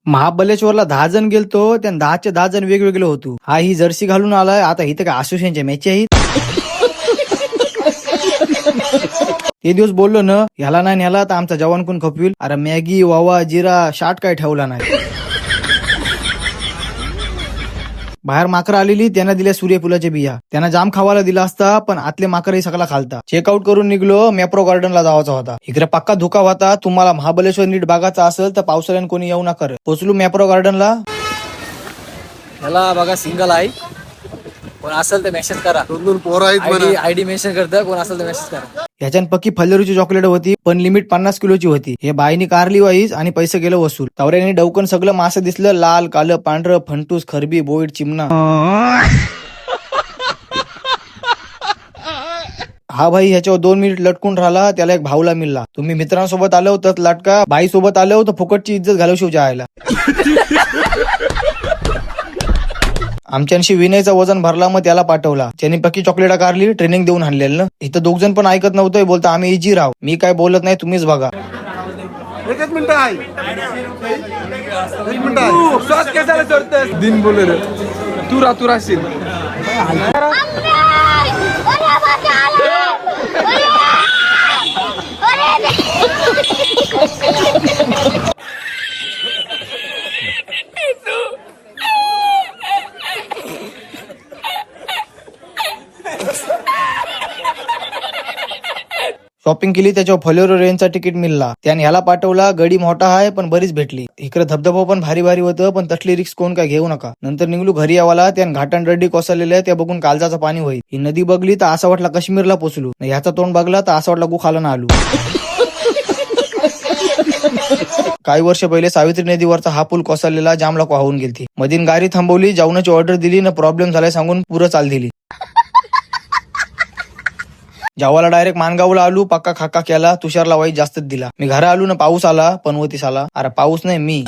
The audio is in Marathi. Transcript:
महाबलेश्वरला 10 जण गेलतो, त्या 10चे 10 जण वेगवेगळे होतो. हा ही जर्सी घालून आलाय, आता इथे काय असोसिएशनच्या मॅच आहेत. ते दिवस बोललो ना ह्याला नाही न्याला तर आमचा जवान कोण खपविल. अरे मॅगी वावा जिरा शाट काय ठेवला नाही. बाहेर माकरं आलेली त्यांना दिल्या सूर्यफुलाच्या बिया. त्यांना जाम खावायला दिला असता पण आतले माकरही सगळा खालता. चेकआउट करून निघलो. मॅप्रो गार्डनला जायचा होता. इकडे पक्का धोका होता. तुम्हाला महाबलेश्वर नीट बागाचा असेल तर पावसाळ्यात कोणी येऊ नका. पोचलो मॅप्रो गार्डनला. ह्याला बघा सिंगल आहे, कोण असेल तर मेसेज करा. दोन पोरं आहेत आयडी मेन्शन करता, कोण असेल तर मेसेज करा. ह्याच्यान पक्की फल्लरूची चॉकलेट होती पण लिमिट 50 किलोची होती. हे बाईनी कारली वाईस आणि पैसे गेलं वसूल. तवऱ्याने डवकन सगळं मासे दिसलं, लाल कालं पांढरं फंटूस खरबी बोईड चिमणा. हा भाई ह्याच्यावर 2 मिनिट लटकून राहिला. त्याला एक भावला मिळला. तुम्ही मित्रांसोबत आलो तर लटका, बाई सोबत आलो तर फुकटची इज्जत घालू शिवच्या आयला. आमच्याशी विनयचं वजन भरला, मग त्याला पाठवला. त्यांनी पक्की चॉकलेटा कारली ट्रेनिंग देऊन आणलेलं ना. इथं 2 जण पण ऐकत नव्हतं. बोलता आम्ही इजी राव. मी काय बोलत नाही, तुम्हीच बघा. एकच मिनिट आहे. एक मिनिट दिन बोले रे तू राहशील. शॉपिंग केली, त्याच्यावर फलोरो रेंजचा तिकीट मिळला. त्याने ह्याला पाठवला. गडी मोठा आहे पण बरीच भेटली. इकडे धबधबा पण भारी भारी होतं पण तसली रिक्स कोण काय घेऊ नका. नंतर निघलो घरी यावाला. त्यान घाटान रड्डी कोसळलेल्या त्या बघून कालजाचं पाणी होईल. ही नदी बघली तर असं वाटला काश्मीरला पोचलो. ह्याचा तोंड बघला तर असं वाटला गुखाला ना आलो. काही वर्ष पहिले सावित्री नदीवरचा हा पूल कोसळलेला, जाम लोक वाहून गेलती. मधीन गाडी थांबवली, जेवणाची ऑर्डर दिली ना प्रॉब्लेम झालाय सांगून पुरं चाल दिली. जेवायला डायरेक्ट मानगावला आलो. पक्का खाका केला. तुषारला वाईट जास्तच दिला. मी घरा आलो ना पाऊस आला. पनवतीस आला. अरे पाऊस नाही मी